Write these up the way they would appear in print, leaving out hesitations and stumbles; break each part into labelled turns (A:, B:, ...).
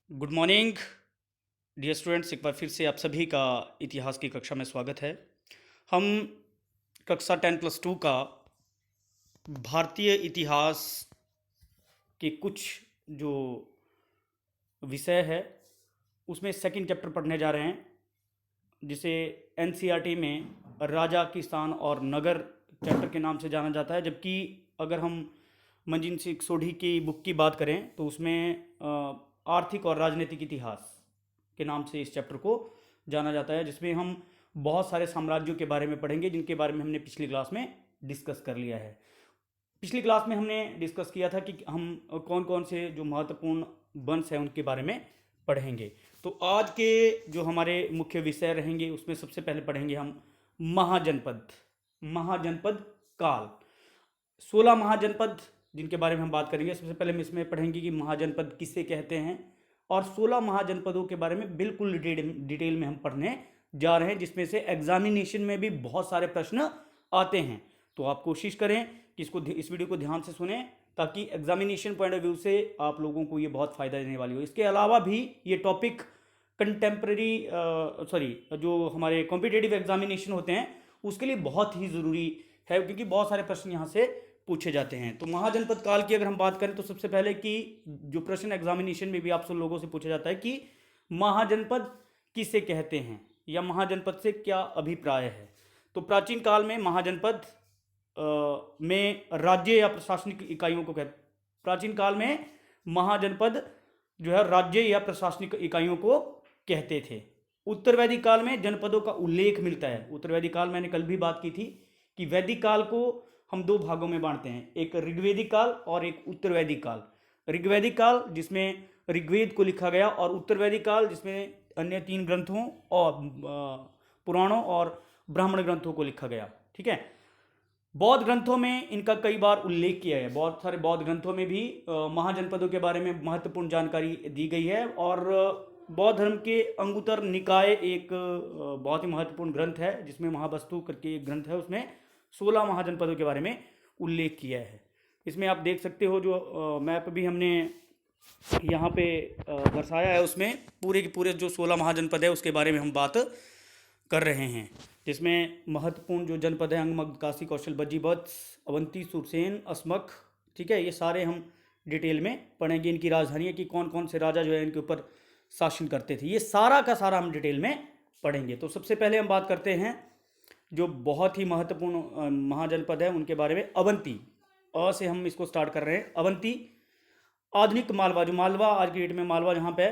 A: Good morning dear students. एक बार फिर से आप सभी का इतिहास की कक्षा में स्वागत है। हम कक्षा 10+2 का भारतीय इतिहास के कुछ जो विषय है उसमें सेकंड चैप्टर पढ़ने जा रहे हैं, जिसे एनसीईआरटी में राजा किसान और नगर चैप्टर के नाम से जाना जाता है। जबकि अगर हम मंजीत सिंह सोढ़ी की बुक की बात करें तो उसमें आर्थिक और राजनीतिक इतिहास के नाम से इस चैप्टर को जाना जाता है, जिसमें हम बहुत सारे साम्राज्यों के बारे में पढ़ेंगे जिनके बारे में हमने पिछली क्लास में डिस्कस कर लिया है। पिछली क्लास में हमने डिस्कस किया था कि हम कौन कौन से जो महत्वपूर्ण वंश हैं उनके बारे में पढ़ेंगे। तो आज के जो हमारे मुख्य विषय रहेंगे उसमें सबसे पहले पढ़ेंगे हम महाजनपद। महाजनपद काल 16 महाजनपद जिनके बारे में हम बात करेंगे। सबसे पहले हम इसमें पढ़ेंगे कि महाजनपद किसे कहते हैं, और 16 महाजनपदों के बारे में बिल्कुल डिटेल में हम पढ़ने जा रहे हैं, जिसमें से एग्जामिनेशन में भी बहुत सारे प्रश्न आते हैं। तो आप कोशिश करें कि इस वीडियो को ध्यान से सुने, ताकि एग्जामिनेशन पॉइंट ऑफ व्यू से आप लोगों को ये बहुत फ़ायदा देने वाली हो। इसके अलावा भी ये टॉपिक कंटेम्प्रेरी जो हमारे कॉम्पिटेटिव एग्जामिनेशन होते हैं उसके लिए बहुत ही ज़रूरी है, क्योंकि बहुत सारे प्रश्न यहाँ से पूछे जाते हैं। तो महाजनपद काल की अगर हम बात करें तो सबसे पहले कि जो प्रश्न एग्जामिनेशन में भी आप सब लोगों से पूछा जाता है कि महाजनपद किसे कहते हैं या महाजनपद से क्या अभिप्राय है। तो प्राचीन काल में महाजनपद में राज्य या प्रशासनिक इकाइयों को कहते, प्राचीन काल में महाजनपद जो है राज्य या प्रशासनिक इकाइयों को कहते थे। उत्तर वैदिक काल में जनपदों का उल्लेख मिलता है। उत्तर वैदिक काल मैंने कल भी बात की थी कि वैदिक काल को हम दो भागों में बांटते हैं, एक ऋग्वेदिक काल और एक उत्तर वैदिक काल। ऋग्वेदिक काल जिसमें ऋग्वेद को लिखा गया, और उत्तर वैदिक काल जिसमें अन्य 3 ग्रंथों और पुराणों और ब्राह्मण ग्रंथों को लिखा गया। ठीक है, बौद्ध ग्रंथों में इनका कई बार उल्लेख किया है। बहुत सारे बौद्ध ग्रंथों में भी महाजनपदों के बारे में महत्वपूर्ण जानकारी दी गई है। और बौद्ध धर्म के अंगुत्तर निकाय एक बहुत ही महत्वपूर्ण ग्रंथ है, जिसमें महावस्तु करके एक ग्रंथ है, उसमें 16 महाजनपदों के बारे में उल्लेख किया है। इसमें आप देख सकते हो जो मैप भी हमने यहाँ पे दर्शाया है, उसमें पूरे के पूरे जो 16 महाजनपद है उसके बारे में हम बात कर रहे हैं, जिसमें महत्वपूर्ण जो जनपद है अंगमग, काशी, कौशल, बज्जीवत्स, अवंती, सुरसेन, अस्मक। ठीक है, ये सारे हम डिटेल में पढ़ेंगे। इनकी राजधानियाँ कि कौन कौन से राजा जो है इनके ऊपर शासन करते थे, ये सारा का सारा हम डिटेल में पढ़ेंगे। तो सबसे पहले हम बात करते हैं जो बहुत ही महत्वपूर्ण महाजनपद है उनके बारे में। अवंती, अ से हम इसको स्टार्ट कर रहे हैं। अवंती आधुनिक मालवा, जो मालवा आज की डेट में मालवा जहाँ पे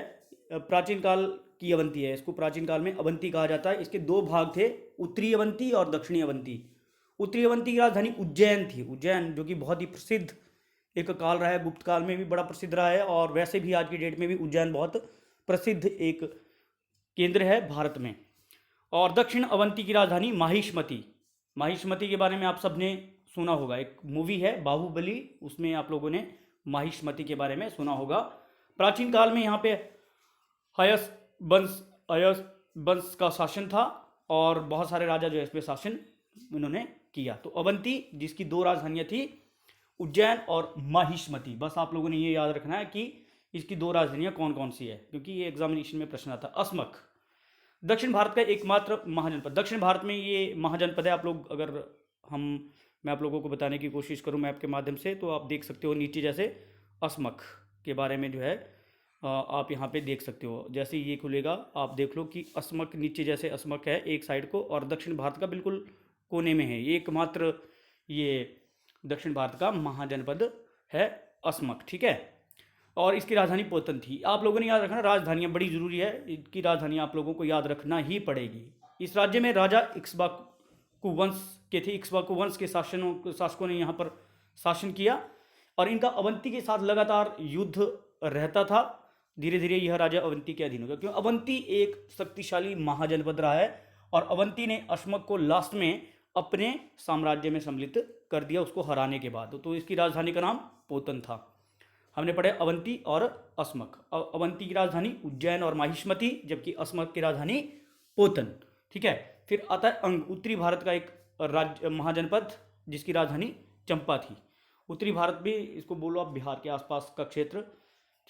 A: प्राचीन काल की अवंती है, इसको प्राचीन काल में अवंती कहा जाता है। इसके 2 भाग थे, उत्तरी अवंती और दक्षिणी अवंती। उत्तरी अवंती की राजधानी उज्जैन थी। उज्जैन जो कि बहुत ही प्रसिद्ध एक काल रहा है, गुप्त काल में भी बड़ा प्रसिद्ध रहा है, और वैसे भी आज की डेट में भी उज्जैन बहुत प्रसिद्ध एक केंद्र है भारत में। और दक्षिण अवंती की राजधानी माहिष्मती। माहिष्मती के बारे में आप सबने सुना होगा, एक मूवी है बाहुबली, उसमें आप लोगों ने माहिष्मती के बारे में सुना होगा। प्राचीन काल में यहाँ पे हयस वंश का शासन था, और बहुत सारे राजा जो है इस पर शासन उन्होंने किया। तो अवंती जिसकी 2 राजधानियाँ थी, उज्जैन और माहिष्मती। बस आप लोगों ने ये याद रखना है कि इसकी 2 राजधानियाँ कौन कौन सी है, क्योंकि ये एग्जामिनेशन में प्रश्न आता। अस्मक दक्षिण भारत का एकमात्र महाजनपद। दक्षिण भारत में ये महाजनपद है। आप लोग अगर मैं आप लोगों को बताने की कोशिश करूं मैप के माध्यम से, तो आप देख सकते हो नीचे जैसे अस्मक के बारे में जो है आप यहाँ पे देख सकते हो। जैसे ये खुलेगा आप देख लो कि अस्मक नीचे जैसे अस्मक है एक साइड को, और दक्षिण भारत का बिल्कुल कोने में है। एकमात्र ये दक्षिण भारत का महाजनपद है अस्मक। ठीक है, और इसकी राजधानी पोतन थी। आप लोगों ने याद रखना, राजधानियाँ बड़ी ज़रूरी है, इनकी राजधानी आप लोगों को याद रखना ही पड़ेगी। इस राज्य में राजा इक्ष्वाकु वंश के थे। इक्ष्वाकु वंश के शासकों ने यहाँ पर शासन किया, और इनका अवंती के साथ लगातार युद्ध रहता था। धीरे धीरे यह राजा अवंती के अधीन हो गया, क्योंकि अवंती एक शक्तिशाली महाजनपद रहा है, और अवंती ने अस्मक को लास्ट में अपने साम्राज्य में सम्मिलित कर दिया उसको हराने के बाद। तो इसकी राजधानी का नाम पोतन था। हमने पढ़े अवंती और अस्मक। अवंती की राजधानी उज्जैन और माहिष्मती, जबकि अस्मक की राजधानी पोतन। ठीक है, फिर आता है अंग, उत्तरी भारत का एक राज्य महाजनपद जिसकी राजधानी चंपा थी। उत्तरी भारत भी इसको बोलो आप बिहार के आसपास का क्षेत्र।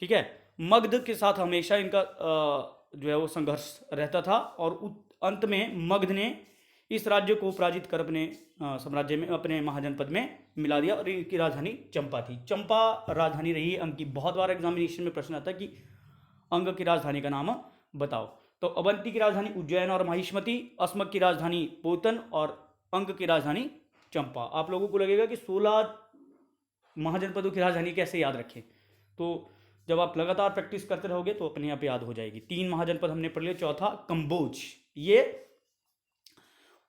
A: ठीक है, मगध के साथ हमेशा इनका जो है वो संघर्ष रहता था, और अंत में मगध ने इस राज्य को पराजित कर अपने साम्राज्य में, अपने महाजनपद में मिला दिया, और इनकी राजधानी चंपा थी। चंपा राजधानी रही है अंग की। बहुत बार एग्जामिनेशन में प्रश्न आता है कि अंग की राजधानी का नाम बताओ। तो अवंती की राजधानी उज्जैन और महिष्मति, अस्मक की राजधानी पोतन, और अंग की राजधानी चंपा। आप लोगों को लगेगा कि 16 महाजनपदों की राजधानी कैसे याद रखें, तो जब आप लगातार प्रैक्टिस करते रहोगे तो अपने आप याद हो जाएगी। 3 महाजनपद हमने पढ़ लिए। चौथा कंबोज, ये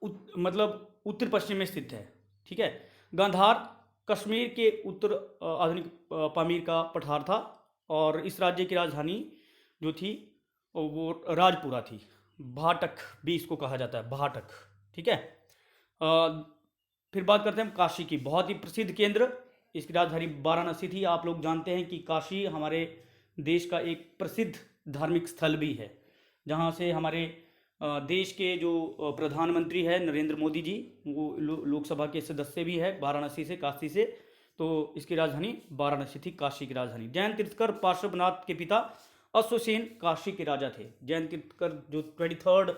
A: मतलब उत्तर पश्चिम में स्थित है, ठीक है। गांधार कश्मीर के उत्तर आधुनिक पामीर का पठार था, और इस राज्य की राजधानी जो थी वो राजपुरा थी। भाटक भी इसको कहा जाता है, भाटक, ठीक है। फिर बात करते हैं काशी की, बहुत ही प्रसिद्ध केंद्र। इसकी राजधानी वाराणसी थी। आप लोग जानते हैं कि काशी हमारे देश का एक प्रसिद्ध धार्मिक स्थल भी है, जहाँ से हमारे देश के जो प्रधानमंत्री है नरेंद्र मोदी जी, वो लोकसभा के सदस्य भी है वाराणसी से, काशी से। तो इसकी राजधानी वाराणसी थी, काशी की राजधानी। जैन तीर्थकर पार्श्वनाथ के पिता अश्वसेन काशी के राजा थे। जैन तीर्थकर जो 23rd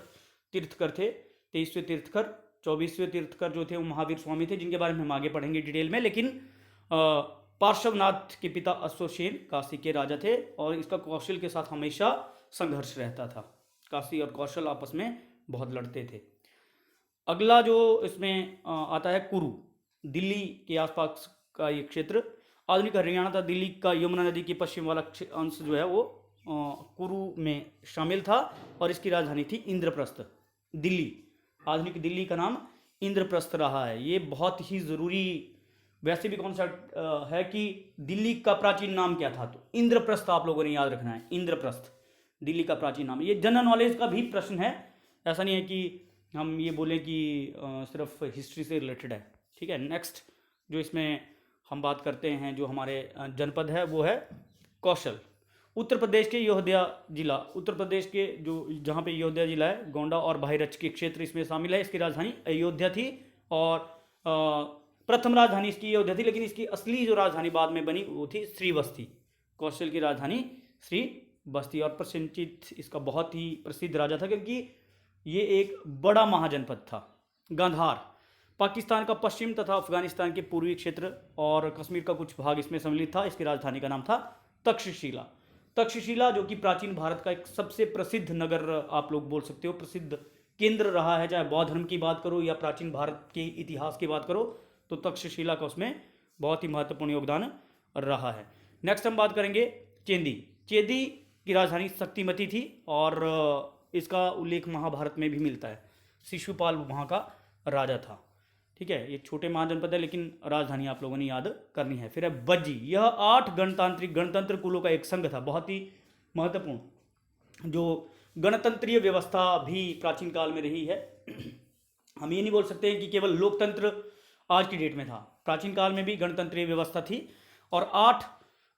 A: तीर्थकर थे, 23वें तीर्थकर, 24वें तीर्थकर जो थे वो महावीर स्वामी थे, जिनके बारे में हम आगे पढ़ेंगे डिटेल में। लेकिन पार्श्वनाथ के पिता अश्वसेन काशी के राजा थे, और इसका कौशल के साथ हमेशा संघर्ष रहता था। काशी और कौशल आपस में बहुत लड़ते थे। अगला जो इसमें आता है कुरु, दिल्ली के आसपास का ये क्षेत्र। आधुनिक हरियाणा था। दिल्ली का यमुना नदी के पश्चिम वाला अंश जो है वो कुरु में शामिल था, और इसकी राजधानी थी इंद्रप्रस्थ। दिल्ली, आधुनिक दिल्ली का नाम इंद्रप्रस्थ रहा है। ये बहुत ही ज़रूरी वैसे भी कॉन्सेप्ट है कि दिल्ली का प्राचीन नाम क्या था, तो इंद्रप्रस्थ आप लोगों ने याद रखना है। इंद्रप्रस्थ दिल्ली का प्राचीन नाम। ये जनरल नॉलेज का भी प्रश्न है, ऐसा नहीं है कि हम ये बोलें कि सिर्फ हिस्ट्री से रिलेटेड है, ठीक है। नेक्स्ट जो इसमें हम बात करते हैं, जो हमारे जनपद है वो है कौशल। उत्तर प्रदेश के अयोध्या जिला, उत्तर प्रदेश के जो जहाँ पे अयोध्या जिला है, गोंडा और बहराइच के क्षेत्र इसमें शामिल है। इसकी राजधानी अयोध्या थी, और प्रथम राजधानी इसकी अयोध्या थी, लेकिन इसकी असली जो राजधानी बाद में बनी वो थी श्रीबस्ती। कौशल की राजधानी श्रीबस्ती, और प्रसन्नचित इसका बहुत ही प्रसिद्ध राजा था, क्योंकि ये एक बड़ा महाजनपद था। गांधार पाकिस्तान का पश्चिम तथा अफगानिस्तान के पूर्वी क्षेत्र और कश्मीर का कुछ भाग इसमें सम्मिलित था। इसकी राजधानी का नाम था तक्षशिला। तक्षशिला जो कि प्राचीन भारत का एक सबसे प्रसिद्ध नगर आप लोग बोल सकते हो, प्रसिद्ध केंद्र रहा है। चाहे बौद्ध धर्म की बात करो या प्राचीन भारत के इतिहास की बात करो, तो तक्षशिला का उसमें बहुत ही महत्वपूर्ण योगदान रहा है। नेक्स्ट हम बात करेंगे चेदी। चेदी की राजधानी शक्तिमती थी, और इसका उल्लेख महाभारत में भी मिलता है। शिशुपाल वहाँ का राजा था, ठीक है। ये छोटे महाजनपद है, लेकिन राजधानी आप लोगों ने याद करनी है। फिर है बज्जी, यह 8 गणतंत्र कुलों का एक संघ था, बहुत ही महत्वपूर्ण। जो गणतंत्रीय व्यवस्था भी प्राचीन काल में रही है। हम ये नहीं बोल सकते हैं कि केवल लोकतंत्र आज की डेट में था, प्राचीन काल में भी गणतंत्रीय व्यवस्था थी, और 8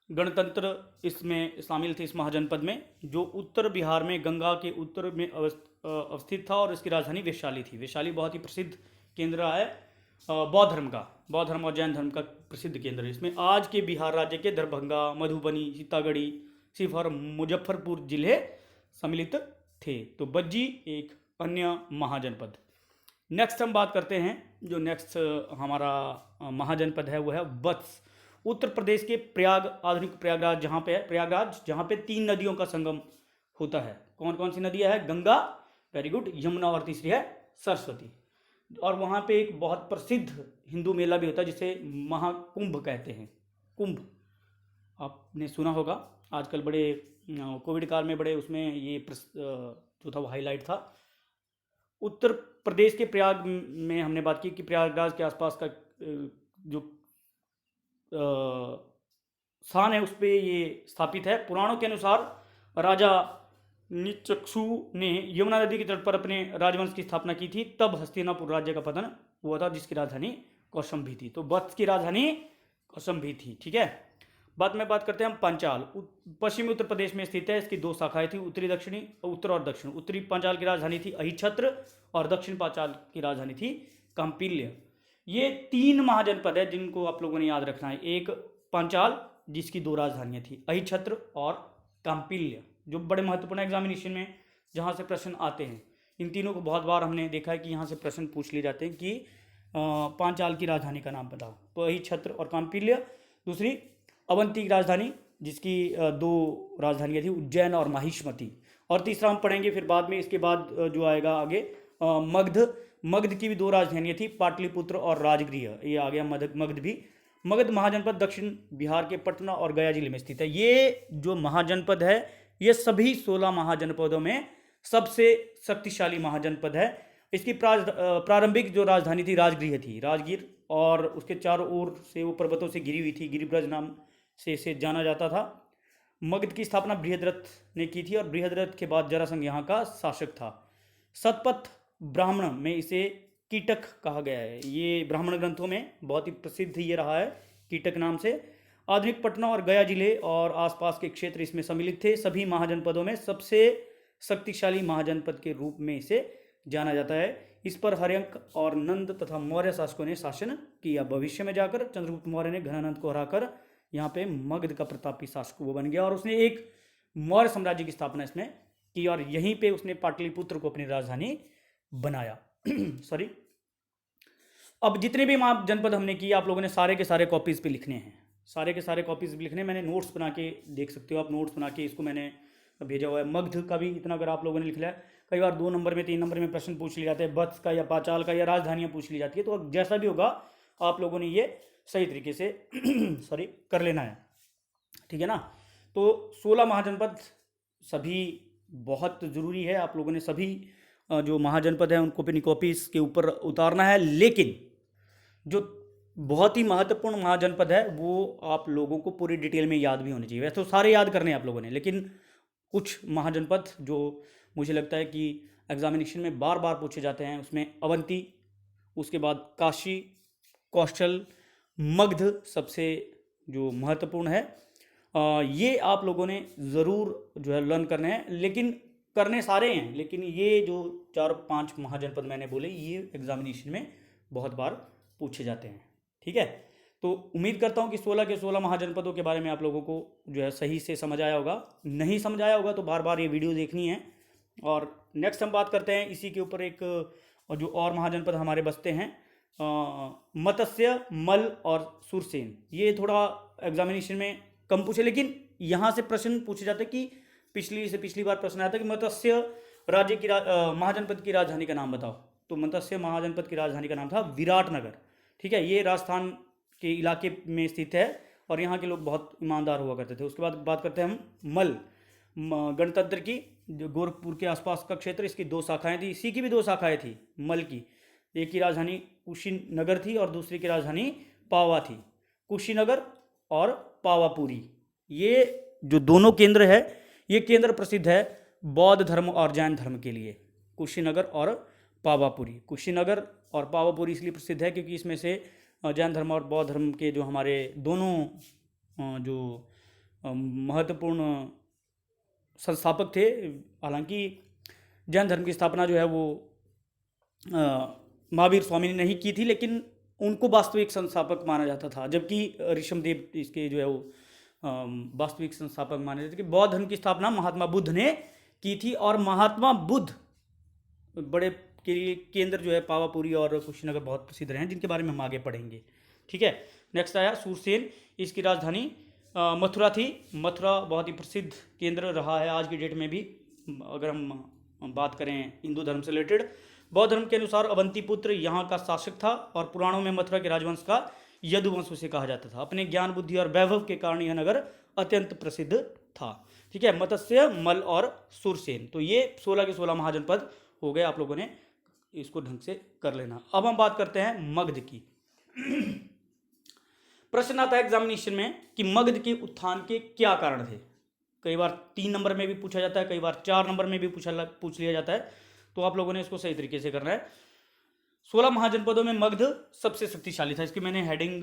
A: गणतंत्र इसमें शामिल थे इस महाजनपद में, जो उत्तर बिहार में गंगा के उत्तर में अवस्थित था, और इसकी राजधानी वैशाली थी। वैशाली बहुत ही प्रसिद्ध केंद्र है बौद्ध धर्म का, बौद्ध धर्म और जैन धर्म का प्रसिद्ध केंद्र है। इसमें आज के बिहार राज्य के दरभंगा, मधुबनी, सीतागढ़ी, शिवहर, मुजफ्फरपुर जिले सम्मिलित थे। तो बज्जी एक अन्य महाजनपद। नेक्स्ट हम बात करते हैं, जो नेक्स्ट हमारा महाजनपद है वो है वत्स। उत्तर प्रदेश के प्रयाग, आधुनिक प्रयागराज जहाँ पे है, प्रयागराज जहाँ पे 3 नदियों का संगम होता है। कौन कौन सी नदियाँ है? गंगा, वेरी गुड, यमुना, और तीसरी है सरस्वती। और वहाँ पे एक बहुत प्रसिद्ध हिंदू मेला भी होता है, जिसे महाकुंभ कहते हैं। कुंभ आपने सुना होगा, आजकल बड़े कोविड काल में बड़े उसमें ये जो था वो हाईलाइट था। उत्तर प्रदेश के प्रयाग में हमने बात की कि प्रयागराज के आसपास का जो स्थान है उस पर ये स्थापित है। पुराणों के अनुसार राजा निचक्षु ने यमुना नदी के तट पर अपने राजवंश की स्थापना की थी, तब हस्तिनापुर राज्य का पतन हुआ था, जिसकी राजधानी कौशंबी थी। तो वत्स की राजधानी कौशंबी थी, ठीक है। बाद में बात करते हैं हम पांचाल। पश्चिमी उत्तर प्रदेश में स्थित है। इसकी 2 शाखाएं थी, उत्तरी दक्षिणी, उत्तर और दक्षिण। उत्तरी पांचाल की राजधानी थी अहिछत्र, और दक्षिण पांचाल की राजधानी थी कांपिल्य। ये 3 महाजनपद है जिनको आप लोगों ने याद रखना है। एक पांचाल जिसकी 2 राजधानियां थी, अहिछत्र और काम्पिल्य, जो बड़े महत्वपूर्ण एग्जामिनेशन में जहाँ से प्रश्न आते हैं। इन तीनों को बहुत बार हमने देखा है कि यहाँ से प्रश्न पूछ लिए जाते हैं कि पांचाल की राजधानी का नाम बताओ। तो वही छत्र और काम्पिल्य। दूसरी अवंती की राजधानी, जिसकी दो राजधानियाँ थी, उज्जैन और माहिष्मती। और तीसरा हम पढ़ेंगे फिर बाद में, इसके बाद जो आएगा आगे मगध। मगध की भी दो राजधानियाँ थी, पाटलिपुत्र और राजगृह। ये आ गया मगध भी। मगध महाजनपद दक्षिण बिहार के पटना और गया जिले में स्थित है। ये जो महाजनपद है, ये सभी 16 महाजनपदों में सबसे शक्तिशाली महाजनपद है। इसकी प्रारंभिक जो राजधानी थी राजगृह थी, राजगीर, और उसके चारों ओर से वो पर्वतों से घिरी हुई थी, गिरिब्रज नाम से इसे जाना जाता था। मगध की स्थापना बृहद्रथ ने की थी और बृहद्रथ के बाद जरासंध यहाँ का शासक था। शतपथ ब्राह्मण में इसे कीटक कहा गया है। ये ब्राह्मण ग्रंथों में बहुत ही प्रसिद्ध ये रहा है कीटक नाम से। आधुनिक पटना और गया जिले और आसपास के क्षेत्र इसमें सम्मिलित थे। सभी महाजनपदों में सबसे शक्तिशाली महाजनपद के रूप में इसे जाना जाता है। इस पर हर्यंक और नंद तथा मौर्य शासकों ने शासन किया। भविष्य में जाकर चंद्रगुप्त मौर्य ने घनानंद को हराकर यहाँ पे मगध का प्रतापी शासक वो बन गया और उसने एक मौर्य साम्राज्य की स्थापना इसमें की और यहीं पे उसने पाटलिपुत्र को अपनी राजधानी बनाया। सॉरी, अब जितने भी जनपद हमने किए, आप लोगों ने सारे के सारे कॉपीज पे लिखने हैं, सारे के सारे कॉपीज पे लिखने। मैंने नोट्स बना के देख सकते हो आप, नोट्स बना के इसको मैंने भेजा हुआ है। मगध का भी इतना अगर आप लोगों ने लिख लिया है, कई बार 2 नंबर में 3 नंबर में प्रश्न पूछ लिए जाते हैं, वत्स का या पांचाल का या राजधानियाँ पूछ ली जाती है। तो जैसा भी होगा आप लोगों ने ये सही तरीके से सॉरी कर लेना है, ठीक है ना। तो 16 महाजनपद सभी बहुत ज़रूरी है, आप लोगों ने सभी जो महाजनपद हैं उनको अपनी कॉपीज के ऊपर उतारना है। लेकिन जो बहुत ही महत्वपूर्ण महाजनपद है वो आप लोगों को पूरी डिटेल में याद भी होनी चाहिए। वैसे तो सारे याद करने हैं आप लोगों ने, लेकिन कुछ महाजनपद जो मुझे लगता है कि एग्जामिनेशन में बार बार पूछे जाते हैं, उसमें अवंती, उसके बाद काशी, कौशल, मगध सबसे जो महत्वपूर्ण है। ये आप लोगों ने ज़रूर जो है लर्न करने हैं, लेकिन करने सारे हैं, लेकिन ये जो 4-5 महाजनपद मैंने बोले ये एग्जामिनेशन में बहुत बार पूछे जाते हैं, ठीक है। तो उम्मीद करता हूँ कि 16 के 16 महाजनपदों के बारे में आप लोगों को जो है सही से समझ आया होगा। नहीं समझ आया होगा तो बार बार ये वीडियो देखनी है। और नेक्स्ट हम बात करते हैं इसी के ऊपर, एक जो और महाजनपद हमारे बसते हैं, मत्स्य, मल और सुरसेन। ये थोड़ा एग्जामिनेशन में कम पूछे, लेकिन यहाँ से प्रश्न पूछे जाते हैं कि पिछली बार प्रश्न आया था कि मत्स्य राज्य की महाजनपद की राजधानी का नाम बताओ। तो मत्स्य महाजनपद की राजधानी का नाम था विराटनगर, ठीक है। ये राजस्थान के इलाके में स्थित है और यहाँ के लोग बहुत ईमानदार हुआ करते थे। उसके बाद बात करते हैं हम मल, गणतंत्र की, जो गोरखपुर के आसपास का क्षेत्र, इसकी 2 शाखाएं थी। इसी की भी 2 शाखाएं थी मल की। एक की राजधानी कुशीनगर थी और दूसरी की राजधानी पावा थी। कुशीनगर और पावापुरी, ये जो दोनों केंद्र है, ये केंद्र प्रसिद्ध है बौद्ध धर्म और जैन धर्म के लिए। कुशीनगर और पावापुरी, कुशीनगर और पावापुरी इसलिए प्रसिद्ध है क्योंकि इसमें से जैन धर्म और बौद्ध धर्म के जो हमारे दोनों जो महत्वपूर्ण संस्थापक थे, हालांकि जैन धर्म की स्थापना जो है वो महावीर स्वामी ने नहीं की थी, लेकिन उनको वास्तविक संस्थापक माना जाता था, जबकि ऋषभदेव इसके जो है वो वास्तविक संस्थापक माने जाते थे। कि बौद्ध धर्म की स्थापना महात्मा बुद्ध ने की थी और महात्मा बुद्ध बड़े केंद्र जो है पावापुरी और कुशीनगर बहुत प्रसिद्ध रहे हैं, जिनके बारे में हम आगे पढ़ेंगे, ठीक है। नेक्स्ट आया सूरसेन, इसकी राजधानी मथुरा थी। मथुरा बहुत ही प्रसिद्ध केंद्र रहा है आज की डेट में भी, अगर हम बात करें हिंदू धर्म से रिलेटेड। बौद्ध धर्म के अनुसार अवंतीपुत्र यहाँ का शासक था और पुराणों में मथुरा के राजवंश का यदुवंश उसे कहा जाता था। अपने ज्ञान, बुद्धि और वैभव के कारण यह नगर अत्यंत प्रसिद्ध था, ठीक है। मत्स्य, मल और सुरसेन, तो ये 16 के 16 महाजनपद हो गए, आप लोगों ने इसको ढंग से कर लेना। अब हम बात करते हैं मगध की। प्रश्न आता है एग्जामिनेशन में कि मगध के उत्थान के क्या कारण थे। कई बार 3 नंबर में भी पूछा जाता है, कई बार 4 नंबर में भी पूछ लिया जाता है, तो आप लोगों ने इसको सही तरीके से करना है। 16 महाजनपदों में मगध सबसे शक्तिशाली था। इसकी मैंने हेडिंग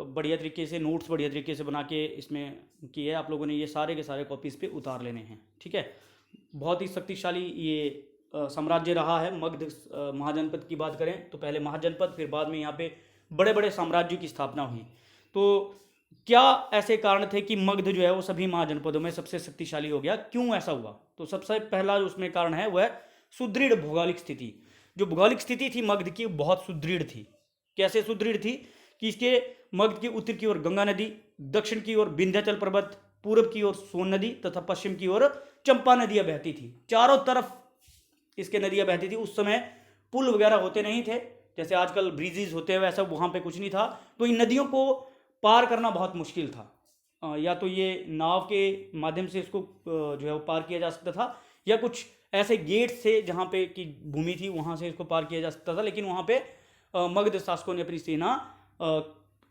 A: बढ़िया तरीके से, नोट्स बढ़िया तरीके से बना के इसमें की है। आप लोगों ने ये सारे के सारे कॉपीज पे उतार लेने हैं, ठीक है। बहुत ही शक्तिशाली ये साम्राज्य रहा है। मगध महाजनपद की बात करें तो पहले महाजनपद, फिर बाद में यहाँ पे बड़े बड़े साम्राज्यों की स्थापना हुई। तो क्या ऐसे कारण थे कि मगध जो है वो सभी महाजनपदों में सबसे शक्तिशाली हो गया, क्यों ऐसा हुआ? तो सबसे पहला जो उसमें कारण है वह सुदृढ़ भौगोलिक स्थिति। जो भौगोलिक स्थिति थी मगध की बहुत सुदृढ़ थी। कैसे सुदृढ़ थी कि इसके मगध के उत्तर की ओर गंगा नदी, दक्षिण की ओर विंध्याचल पर्वत, पूर्व की ओर सोन नदी तथा पश्चिम की ओर चंपा नदियां बहती थी। चारों तरफ इसके नदियां बहती थी। उस समय पुल वगैरह होते नहीं थे, जैसे आजकल ब्रिजेज होते हैं वैसा वहाँ पे कुछ नहीं था। तो इन नदियों को पार करना बहुत मुश्किल था। या तो ये नाव के माध्यम से इसको जो है वो पार किया जा सकता था, या कुछ ऐसे गेट से जहाँ पे की भूमि थी वहाँ से इसको पार किया जा सकता था। लेकिन वहाँ पे मगध शासकों ने अपनी सेना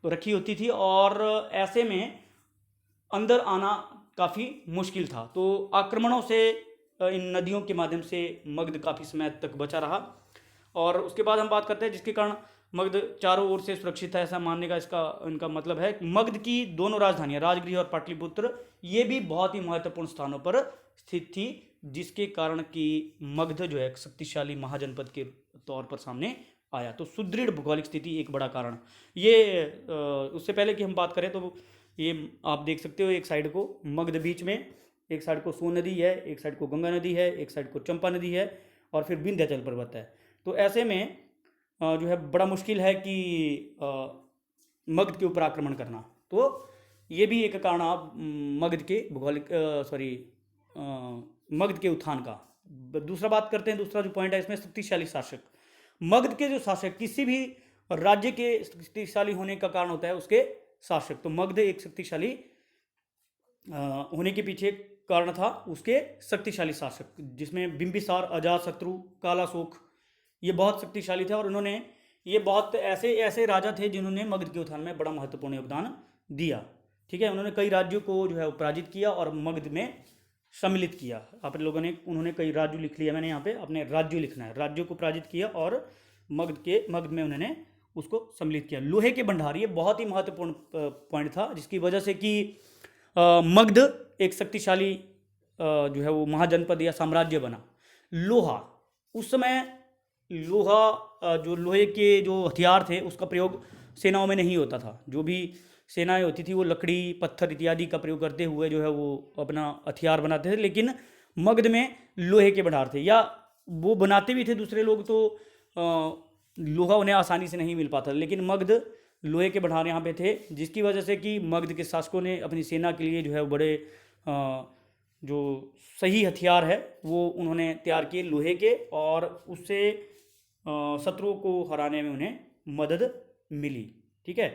A: रखी होती थी और ऐसे में अंदर आना काफ़ी मुश्किल था। तो आक्रमणों से इन नदियों के माध्यम से मगध काफ़ी समय तक बचा रहा। और उसके बाद हम बात करते हैं जिसके कारण मगध चारों ओर से सुरक्षित है, ऐसा मानने का इसका इनका मतलब है। मगध की दोनों राजधानियां राजगृह और पाटलिपुत्र ये भी बहुत ही महत्वपूर्ण स्थानों पर स्थित थी, जिसके कारण कि मगध जो है एक शक्तिशाली महाजनपद के तौर पर सामने आया। तो सुदृढ़ भौगोलिक स्थिति एक बड़ा कारण। ये उससे पहले कि हम बात करें तो ये आप देख सकते हो, एक साइड को मगध बीच में, एक साइड को सोन नदी है, एक साइड को गंगा नदी है, एक साइड को चंपा नदी है और फिर विंध्याचल पर्वत है। तो ऐसे में जो है बड़ा मुश्किल है कि मगध के ऊपर आक्रमण करना। तो ये भी एक कारण आप मगध के भौगोलिक मगध के उत्थान का। दूसरा बात करते हैं, दूसरा जो पॉइंट है इसमें शक्तिशाली शासक। मगध के जो शासक, किसी भी राज्य के शक्तिशाली होने का कारण होता है उसके शासक। तो मगध एक शक्तिशाली होने के पीछे कारण था उसके शक्तिशाली शासक, जिसमें बिंबिसार, अजातशत्रु, कालाशोक ये बहुत शक्तिशाली थे। और उन्होंने ये बहुत ऐसे ऐसे राजा थे जिन्होंने मगध के उत्थान में बड़ा महत्वपूर्ण योगदान दिया। ठीक है, उन्होंने कई राज्यों को जो है पराजित किया और मगध में सम्मिलित किया। आप लोगों ने उन्होंने कई राज्य लिख लिया, मैंने यहाँ पे अपने राज्य लिखना है। राज्यों को पराजित किया और मगध में उन्होंने उसको सम्मिलित किया। लोहे के भंडार ये बहुत ही महत्वपूर्ण पॉइंट था, जिसकी वजह से कि मगध एक शक्तिशाली जो है वो महाजनपद या साम्राज्य बना। लोहा, उस समय लोहा जो लोहे के जो हथियार थे उसका प्रयोग सेनाओं में नहीं होता था। जो भी सेनाएं होती थी वो लकड़ी, पत्थर इत्यादि का प्रयोग करते हुए जो है वो अपना हथियार बनाते थे। लेकिन मगध में लोहे के भंडार थे, या वो बनाते भी थे दूसरे लोग, तो लोहा उन्हें आसानी से नहीं मिल पाता। लेकिन मगध लोहे के भंडार यहाँ पे थे, जिसकी वजह से कि मगध के शासकों ने अपनी सेना के लिए जो है बड़े जो सही हथियार है वो उन्होंने तैयार किए लोहे के, और उससे शत्रुओं को हराने में उन्हें मदद मिली। ठीक है,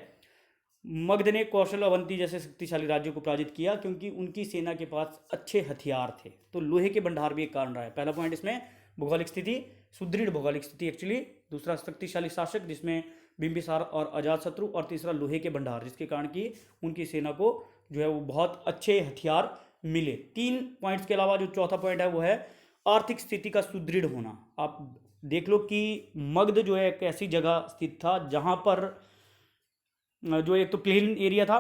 A: मगध ने कौशल, अवंती जैसे शक्तिशाली राज्यों को पराजित किया क्योंकि उनकी सेना के पास अच्छे हथियार थे। तो लोहे के भंडार भी एक कारण रहा है। पहला पॉइंट इसमें भौगोलिक स्थिति, सुदृढ़ भौगोलिक स्थिति एक्चुअली। दूसरा शक्तिशाली शासक जिसमें बिंबिसार और अजातशत्रु, और तीसरा लोहे के भंडार जिसके कारण कि उनकी सेना को जो है वो बहुत अच्छे हथियार मिले। 3 पॉइंट्स के अलावा जो चौथा पॉइंट है वो है आर्थिक स्थिति का सुदृढ़ होना। आप देख लो कि मगध जो है एक ऐसी जगह स्थित था जहाँ पर जो एक तो प्लेन एरिया था,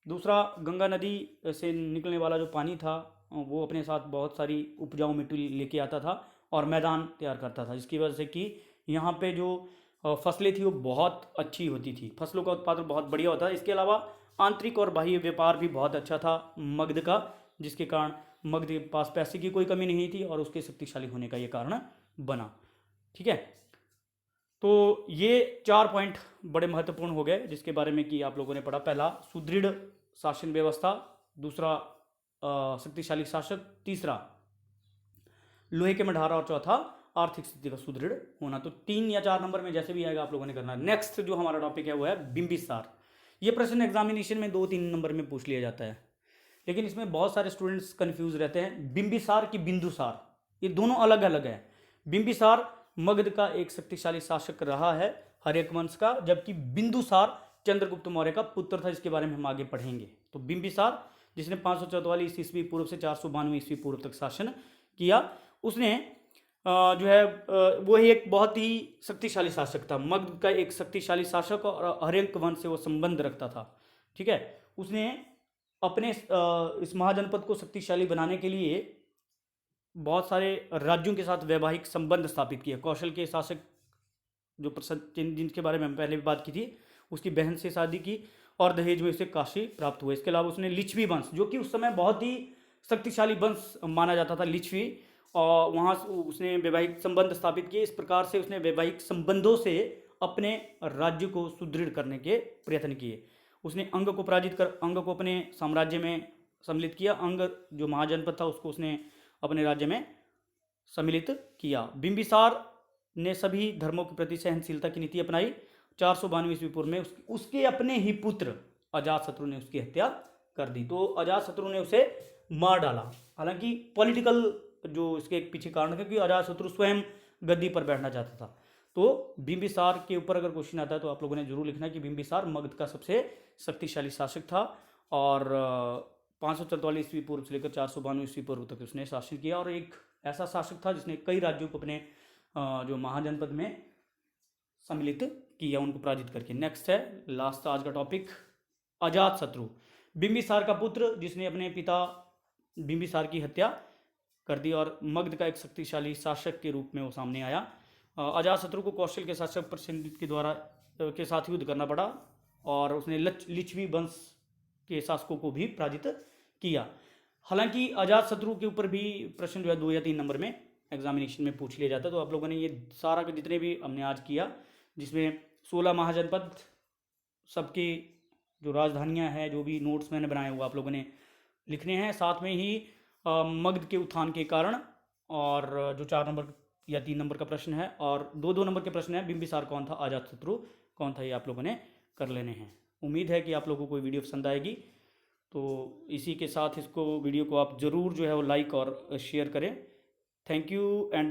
A: दूसरा गंगा नदी से निकलने वाला जो पानी था वो अपने साथ बहुत सारी उपजाऊ मिट्टी लेके आता था और मैदान तैयार करता था, जिसकी वजह से कि यहाँ पे जो फसलें थी वो बहुत अच्छी होती थी, फसलों का उत्पादन बहुत बढ़िया होता था। इसके अलावा आंतरिक और बाह्य व्यापार भी बहुत अच्छा था मगध का, जिसके कारण मगध के पास पैसे की कोई कमी नहीं थी और उसके शक्तिशाली होने का ये कारण बना। ठीक है, तो ये 4 पॉइंट बड़े महत्वपूर्ण हो गए जिसके बारे में कि आप लोगों ने पढ़ा। पहला सुदृढ़ शासन व्यवस्था, दूसरा शक्तिशाली शासक, तीसरा लोहे के भंडार और चौथा आर्थिक स्थिति का सुदृढ़ होना। तो 3 या 4 नंबर में जैसे भी आएगा आप लोगों ने करना है। नेक्स्ट जो हमारा टॉपिक है वो है बिंबिसार। ये प्रश्न एग्जामिनेशन में 2-3 नंबर में पूछ लिया जाता है, लेकिन इसमें बहुत सारे स्टूडेंट्स कंफ्यूज रहते हैं। बिंबिसार की बिंदुसार, ये दोनों अलग अलग है। बिंबिसार मगध का एक शक्तिशाली शासक रहा है हर्यक वंश का, जबकि बिंदुसार चंद्रगुप्त मौर्य का पुत्र था, जिसके बारे में हम आगे पढ़ेंगे। तो बिंबिसार जिसने 544 ईस्वी पूर्व से 492 ईस्वी पूर्व तक शासन किया, उसने जो है वो ही एक बहुत ही शक्तिशाली शासक था। मगध का एक शक्तिशाली शासक और हर्यक वंश से वो संबंध रखता था। ठीक है, उसने अपने इस महाजनपद को शक्तिशाली बनाने के लिए बहुत सारे राज्यों के साथ वैवाहिक संबंध स्थापित किए। कौशल के शासक जो जिनके बारे में हम पहले भी बात की थी, उसकी बहन से शादी की और दहेज में उसे काशी प्राप्त हुआ। इसके अलावा उसने लिच्छवी वंश, जो कि उस समय बहुत ही शक्तिशाली वंश माना जाता था, लिच्छवी, और वहाँ उसने वैवाहिक संबंध स्थापित किए। इस प्रकार से उसने वैवाहिक संबंधों से अपने राज्य को सुदृढ़ करने के प्रयत्न किए। उसने अंग को पराजित कर अंग को अपने साम्राज्य में सम्मिलित किया। अंग जो महाजनपद था उसको उसने अपने राज्य में सम्मिलित किया। बिंबिसार ने सभी धर्मों के प्रति सहनशीलता की नीति अपनाई। 492 ईस्वी पूर्व में उसके अपने ही पुत्र अजातशत्रु ने उसकी हत्या कर दी। तो अजातशत्रु ने उसे मार डाला। हालांकि पॉलिटिकल जो इसके पीछे कारण है, क्योंकि अजातशत्रु स्वयं गद्दी पर बैठना चाहता था। तो बिंबिसार के ऊपर अगर क्वेश्चन आता है तो आप लोगों ने जरूर लिखना कि बिंबिसार मगध का सबसे शक्तिशाली शासक था, और 544 ईस्वी पूर्व से लेकर 492 ईस्वी पूर्व तक उसने शासन किया, और एक ऐसा शासक था जिसने कई राज्यों को अपने जो महाजनपद में सम्मिलित किया, उनको पराजित करके। नेक्स्ट है लास्ट आज का टॉपिक, अजातशत्रु, बिंबिसार का पुत्र जिसने अपने पिता बिंबिसार की हत्या कर दी और मगध का एक शक्तिशाली शासक के रूप में वो सामने आया। अजातशत्रु को कौशल के शासक प्रसेनजित के साथ युद्ध करना पड़ा, और उसने लिच्छवी वंश के शासकों को भी पराजित किया। हालांकि अजातशत्रु के ऊपर भी प्रश्न जो है 2 या 3 नंबर में एग्जामिनेशन में पूछ लिया जाता है। तो आप लोगों ने ये सारा के जितने भी हमने आज किया, जिसमें 16 महाजनपद, सबकी जो राजधानियां हैं, जो भी नोट्स मैंने बनाए हुए आप लोगों ने लिखने हैं, साथ में ही मगध के उत्थान के कारण, और जो 4 नंबर या 3 नंबर का प्रश्न है, और 2 नंबर के प्रश्न है बिंबिसार कौन था, अजातशत्रु कौन था, ये आप लोगों ने कर लेने हैं। उम्मीद है कि आप लोगों को वीडियो पसंद आएगी। तो इसी के साथ वीडियो को आप ज़रूर जो है वो लाइक और शेयर करें। Thank you and